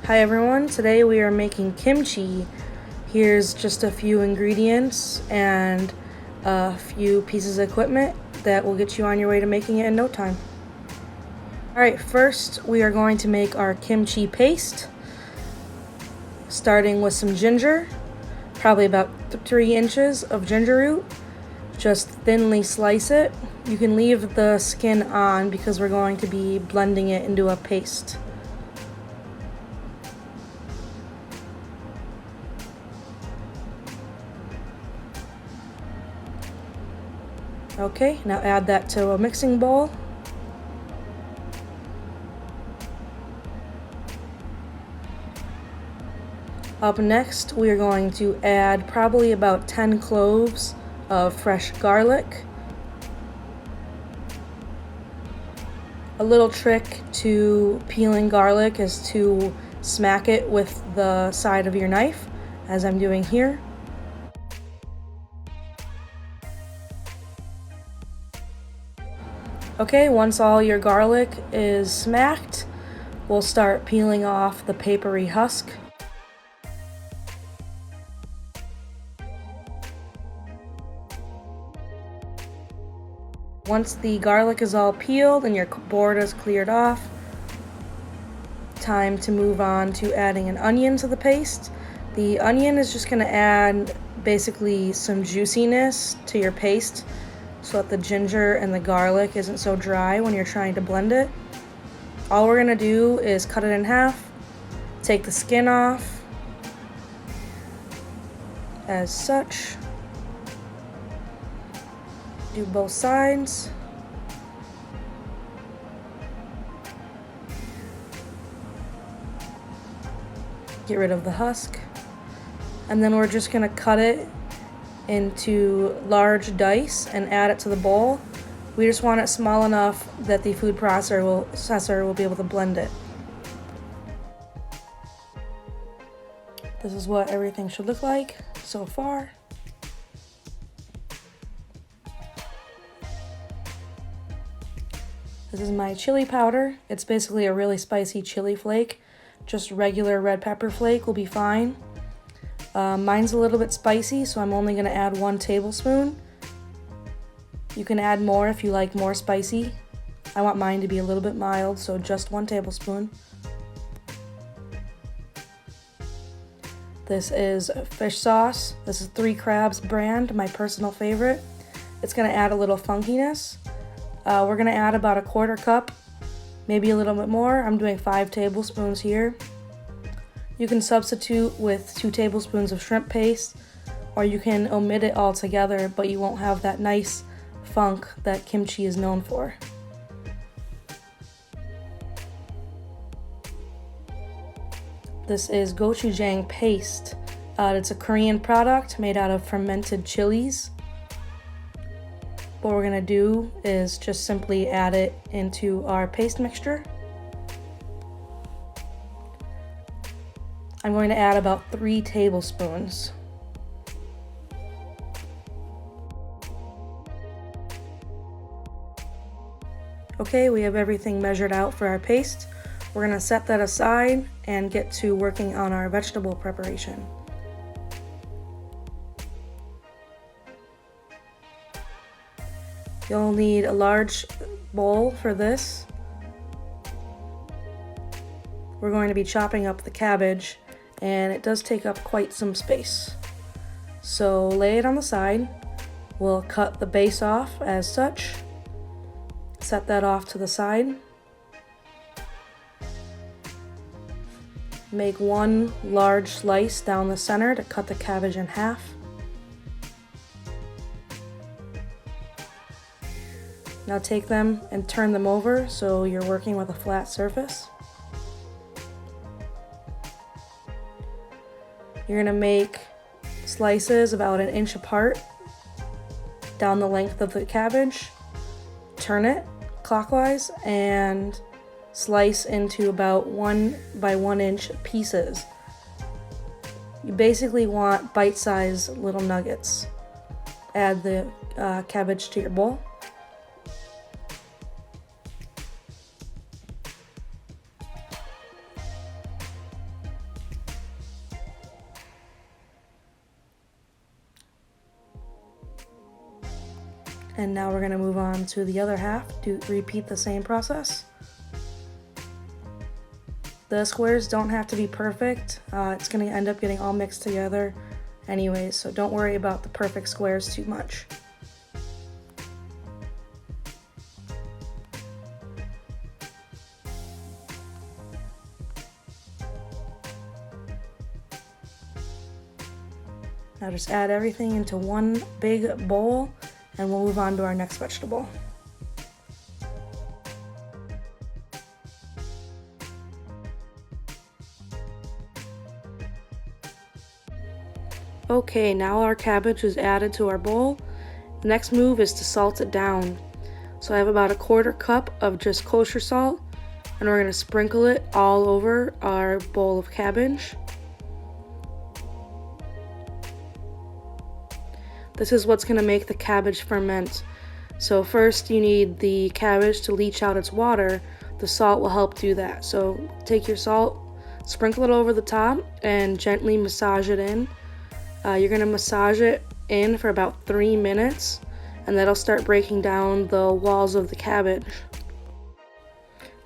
Hi everyone, today we are making kimchi. Here's just a few ingredients and a few pieces of equipment that will get you on your way to making it in no time. Alright, first we are going to make our kimchi paste, starting with some ginger, probably about 3 inches of ginger root. Just thinly slice it. You can leave the skin on because we're going to be blending it into a paste. Okay, now add that to a mixing bowl. Up next, we are going to add probably about 10 cloves of fresh garlic. A little trick to peeling garlic is to smack it with the side of your knife, as I'm doing here. Okay, once all your garlic is smacked, we'll start peeling off the papery husk. Once the garlic is all peeled and your board is cleared off, time to move on to adding an onion to the paste. The onion is just going to add basically some juiciness to your paste so that the ginger and the garlic isn't so dry when you're trying to blend it. All we're going to do is cut it in half, take the skin off as such, do both sides. Get rid of the husk. And then we're just going to cut it into large dice and add it to the bowl. We just want it small enough that the food processor will be able to blend it. This is what everything should look like so far. This is my chili powder. It's basically a really spicy chili flake. Just regular red pepper flake will be fine. Mine's a little bit spicy, so I'm only going to add 1 tablespoon. You can add more if you like more spicy. I want mine to be a little bit mild, so just 1 tablespoon. This is fish sauce. This is 3 Crabs brand, my personal favorite. It's going to add a little funkiness. We're going to add about 1/4 cup, maybe a little bit more. I'm doing 5 tablespoons here. You can substitute with 2 tablespoons of shrimp paste, or you can omit it altogether, but you won't have that nice funk that kimchi is known for. This is gochujang paste. It's a Korean product made out of fermented chilies. What we're going to do is just simply add it into our paste mixture. I'm going to add about 3 tablespoons. Okay, we have everything measured out for our paste. We're going to set that aside and get to working on our vegetable preparation. You'll need a large bowl for this. We're going to be chopping up the cabbage, and it does take up quite some space. So lay it on the side. We'll cut the base off as such. Set that off to the side. Make 1 large slice down the center to cut the cabbage in half. Now take them and turn them over so you're working with a flat surface. You're going to make slices about 1 inch apart down the length of the cabbage. Turn it clockwise and slice into about 1 by 1 inch pieces. You basically want bite-sized little nuggets. Add the cabbage to your bowl. And now we're gonna move on to the other half to repeat the same process. The squares don't have to be perfect. It's gonna end up getting all mixed together anyways, so don't worry about the perfect squares too much. Now just add everything into one big bowl and we'll move on to our next vegetable. Okay, now our cabbage is added to our bowl. The next move is to salt it down. So I have about a 1/4 cup of just kosher salt, and we're gonna sprinkle it all over our bowl of cabbage. This is what's gonna make the cabbage ferment. So first you need the cabbage to leach out its water. The salt will help do that. So take your salt, sprinkle it over the top, and gently massage it in. You're gonna massage it in for about 3 minutes, and that'll start breaking down the walls of the cabbage.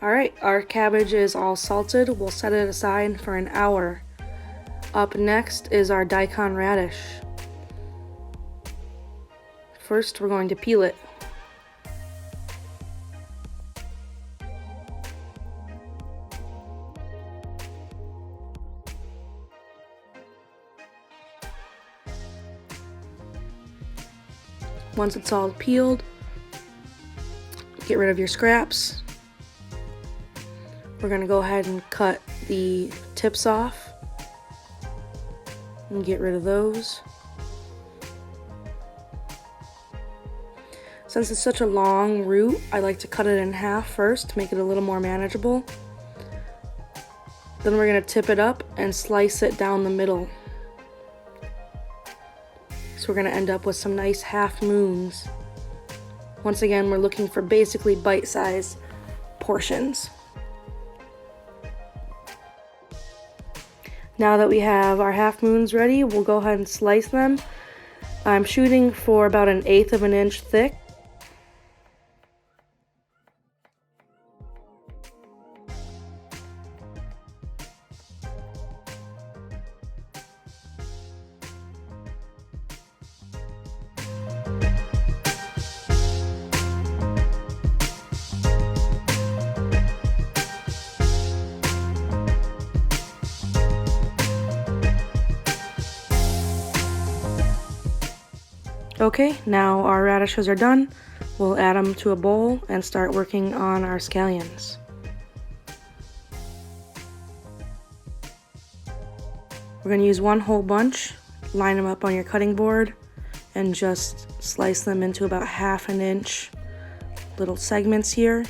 Alright, our cabbage is all salted. We'll set it aside for an hour. Up next is our daikon radish. First, we're going to peel it. Once it's all peeled, get rid of your scraps. We're gonna go ahead and cut the tips off and get rid of those. Since it's such a long root, I like to cut it in half first to make it a little more manageable. Then we're gonna tip it up and slice it down the middle. So we're gonna end up with some nice half moons. Once again, we're looking for basically bite-sized portions. Now that we have our half moons ready, we'll go ahead and slice them. I'm shooting for about 1/8 of an inch thick. Okay, now our radishes are done. We'll add them to a bowl and start working on our scallions. We're going to use one whole bunch, line them up on your cutting board, and just slice them into about 1/2 inch little segments here.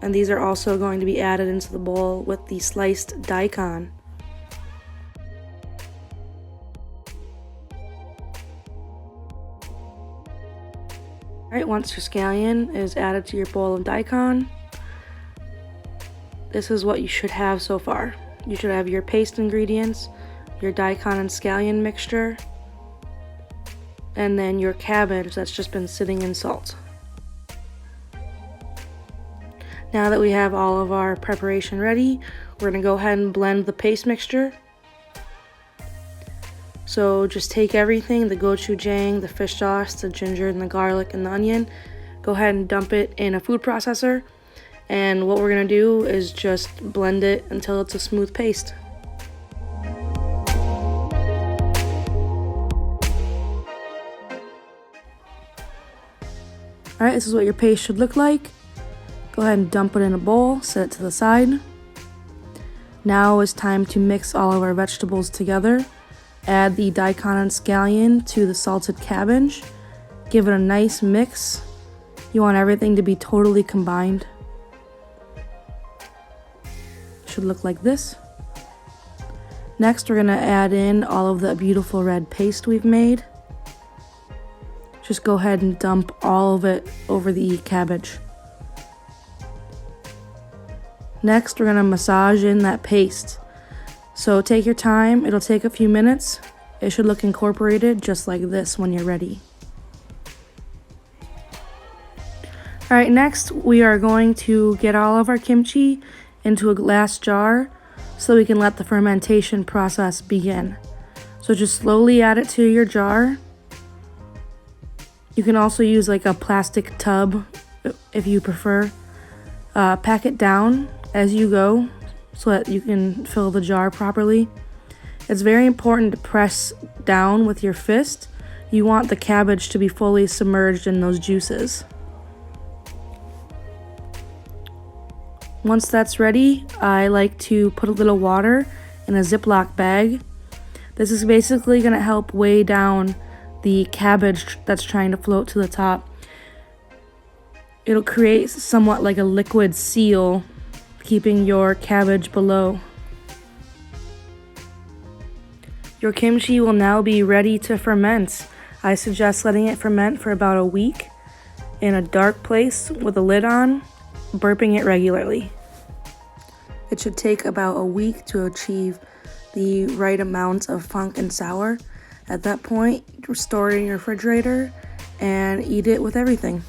And these are also going to be added into the bowl with the sliced daikon. Alright, once your scallion is added to your bowl of daikon, this is what you should have so far. You should have your paste ingredients, your daikon and scallion mixture, and then your cabbage that's just been sitting in salt. Now that we have all of our preparation ready, we're going to go ahead and blend the paste mixture. So just take everything, the gochujang, the fish sauce, the ginger and the garlic and the onion, go ahead and dump it in a food processor, and what we're going to do is just blend it until it's a smooth paste. Alright, this is what your paste should look like. Go ahead and dump it in a bowl, set it to the side. Now it's time to mix all of our vegetables together. Add the daikon and scallion to the salted cabbage. Give it a nice mix. You want everything to be totally combined. Should look like this. Next, we're going to add in all of the beautiful red paste we've made. Just go ahead and dump all of it over the cabbage. Next, we're going to massage in that paste. So take your time, it'll take a few minutes. It should look incorporated just like this when you're ready. Alright, next we are going to get all of our kimchi into a glass jar so we can let the fermentation process begin. So just slowly add it to your jar. You can also use like a plastic tub if you prefer. Pack it down as you go so that you can fill the jar properly. It's very important to press down with your fist. You want the cabbage to be fully submerged in those juices. Once that's ready, I like to put a little water in a Ziploc bag. This is basically going to help weigh down the cabbage that's trying to float to the top. It'll create somewhat like a liquid seal, keeping your cabbage below. Your kimchi will now be ready to ferment. I suggest letting it ferment for about a week in a dark place with a lid on, burping it regularly. It should take about a week to achieve the right amount of funk and sour. At that point, store it in your refrigerator and eat it with everything.